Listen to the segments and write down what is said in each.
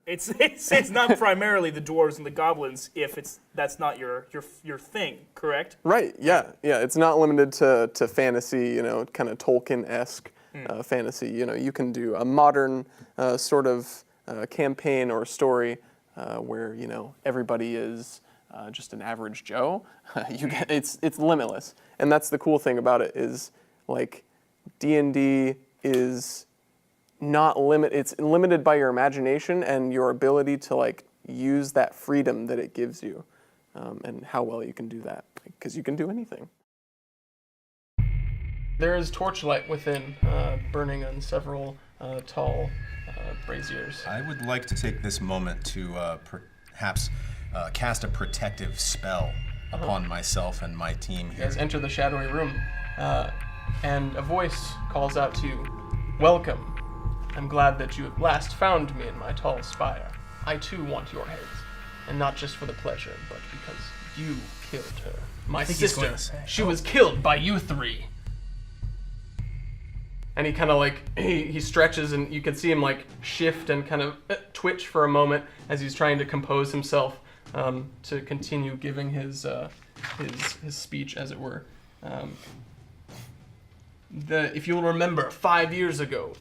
It's not primarily the dwarves and the goblins if that's not your thing, correct? Right. Yeah. Yeah. It's not limited to fantasy. Kind of Tolkien-esque fantasy. You can do a modern sort of campaign or story where everybody is just an average Joe. It's limitless, and that's the cool thing about it is like D&D is not it's limited by your imagination and your ability to like use that freedom that it gives you, and how well you can do that, because you can do anything. There is torchlight within, burning on several tall braziers. I would like to take this moment to perhaps cast a protective spell upon myself and my team You here. guys enter the shadowy room, and a voice calls out to you, "Welcome. I'm glad that you at last found me in my tall spire. I too want your heads, and not just for the pleasure, but because you killed her. My sister, she was killed by you three." And he kind of like, he stretches, and you can see him like shift and kind of twitch for a moment as he's trying to compose himself to continue giving his speech, as it were. If you'll remember, 5 years ago,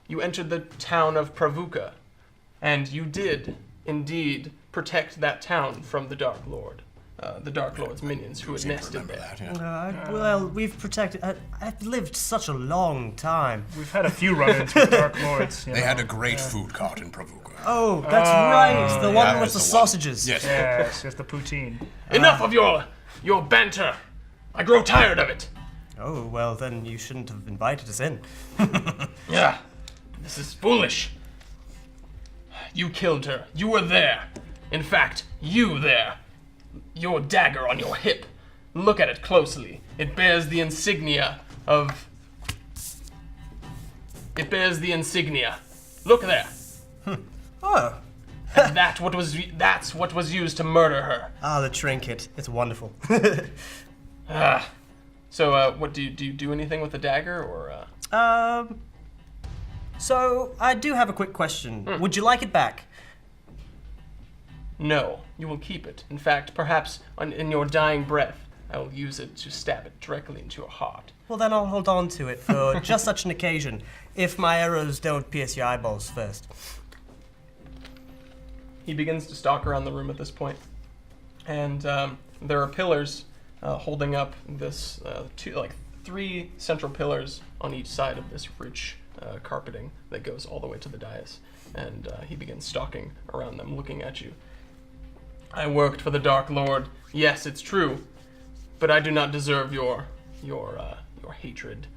you entered the town of Pravuka, and you did indeed protect that town from the Dark Lord. The Dark Lord's minions who had nested there. Well, we've protected... I've lived such a long time. We've had a few run-ins with Dark Lords. They had a great food cart in Pravuka. Oh, that's right. The one with the sausages. Yes. Yes, just the poutine. Enough of your banter! I grow tired of it. Oh, well, then you shouldn't have invited us in. Yeah, this is foolish. You killed her. You were there. In fact, you there. Your dagger on your hip. Look at it closely. It bears the insignia of... Look there. Oh. And that's what was used to murder her. Ah, the trinket. It's wonderful. So, what do you do anything with the dagger, or? So I do have a quick question. Would you like it back? No, you will keep it. In fact, perhaps in your dying breath, I will use it to stab it directly into your heart. Well, then I'll hold on to it for just such an occasion, if my arrows don't pierce your eyeballs first. He begins to stalk around the room at this point, and there are pillars holding up this three central pillars on each side of this rich carpeting that goes all the way to the dais, and he begins stalking around them, looking at you. I worked for the Dark Lord. Yes, it's true, but I do not deserve your hatred.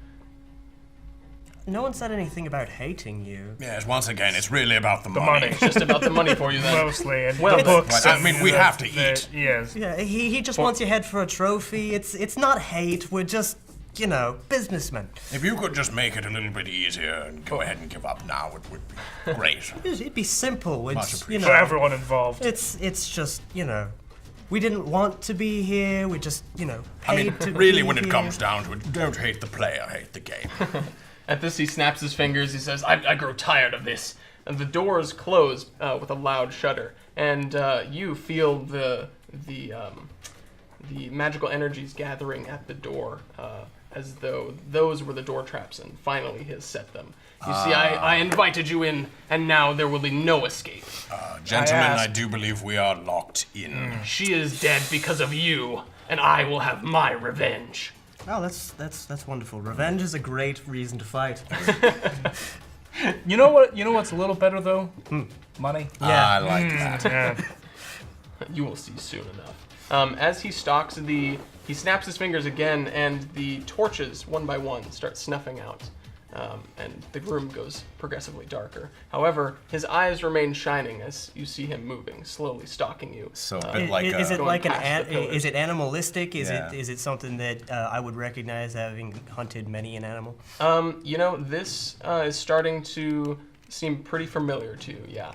No one said anything about hating you. Yes, once again, it's really about the money. It's just about the money for you then. Mostly, and Well, the books. I mean, we have to the- eat. Yes. Yeah, he just wants your head for a trophy. It's not hate. We're just, businessmen. If you could just make it a little bit easier and go ahead and give up now, it would be great. It'd be simple. Much It's appreciated. For everyone involved. It's just we didn't want to be here. We just I mean, paid to really, be when it here. comes down to it, don't hate the player, hate the game. At this, he snaps his fingers. He says, I grow tired of this. And the doors close with a loud shudder. And you feel the magical energies gathering at the door, as though those were the door traps, and finally he has set them. You see, I invited you in, and now there will be no escape. Gentlemen, I do believe we are locked in. She is dead because of you, and I will have my revenge. Oh, that's wonderful. Revenge is a great reason to fight. You know what? You know what's a little better though? Money. Yeah. I like that. Yeah. You will see soon enough. As he stalks he snaps his fingers again, and the torches, one by one, start snuffing out. And the room goes progressively darker. However, his eyes remain shining as you see him moving, slowly stalking you. So a bit like Is it Going like past the pillars. is it animalistic? Yeah. Is it something that I would recognize having hunted many an animal? This is starting to seem pretty familiar to you, yeah.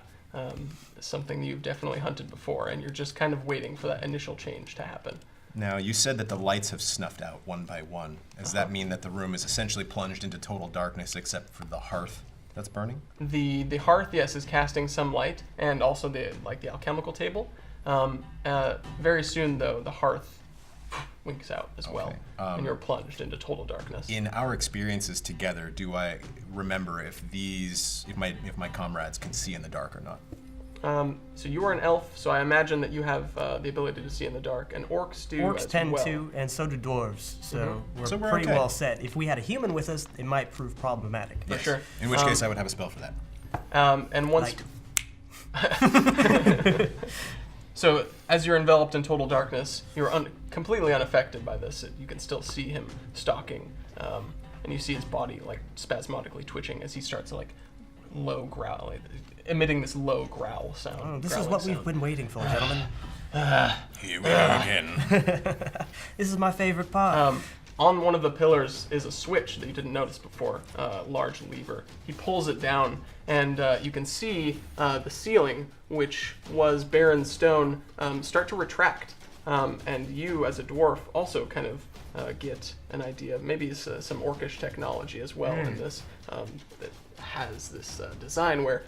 Something you've definitely hunted before, and you're just kind of waiting for that initial change to happen. Now, you said that the lights have snuffed out one by one. Does that mean that the room is essentially plunged into total darkness except for the hearth That's burning? The hearth, yes, is casting some light, and also the alchemical table. Very soon, though, the hearth winks out as well, and you're plunged into total darkness. In our experiences together, do I remember if my comrades can see in the dark or not? So you are an elf, so I imagine that you have the ability to see in the dark, and orcs do Orcs as tend well. to, and so do dwarves. So we're okay. pretty well set. If we had a human with us, it might prove problematic. For sure. In which case, I would have a spell for that. And once. Light. So as you're enveloped in total darkness, you're completely unaffected by this. You can still see him stalking, and you see his body like spasmodically twitching as he starts to low growl, emitting this low growl sound. Oh, this is what we've been waiting for, gentlemen. Here we go again. This is my favorite part. On one of the pillars is a switch that you didn't notice before, large lever. He pulls it down, and you can see the ceiling, which was barren stone, start to retract. And you, as a dwarf, also kind of get an idea. Maybe some orcish technology as well in this that has this design where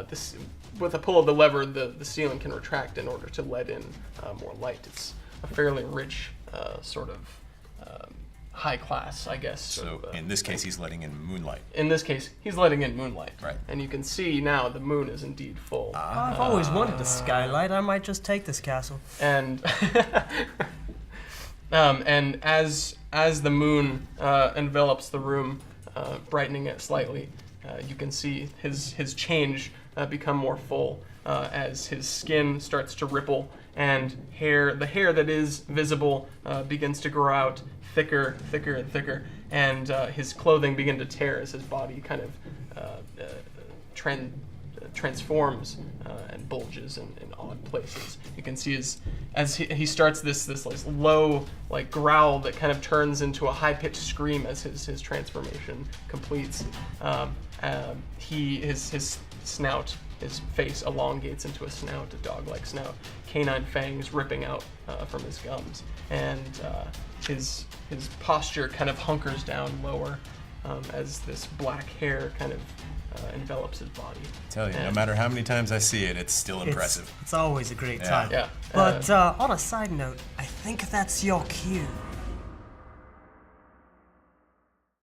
this, with a pull of the lever, the ceiling can retract in order to let in more light. It's a fairly rich sort of high class, I guess. So in this case, he's letting in moonlight. In this case, he's letting in moonlight. Right. And you can see now the moon is indeed full. I've always wanted a skylight. I might just take this castle. And and as the moon envelops the room, brightening it slightly, you can see his change become more full as his skin starts to ripple, and the hair that is visible begins to grow out thicker and thicker, and his clothing begin to tear as his body kind of transforms and bulges in odd places. You can see as he starts this low growl that kind of turns into a high-pitched scream as his transformation completes. His snout, his face elongates into a snout, a dog-like snout, canine fangs ripping out from his gums, and his posture kind of hunkers down lower as this black hair kind of envelops his body. Tell you, no matter how many times I see it, it's still impressive. It's always a great time. Yeah. But on a side note, I think that's your cue.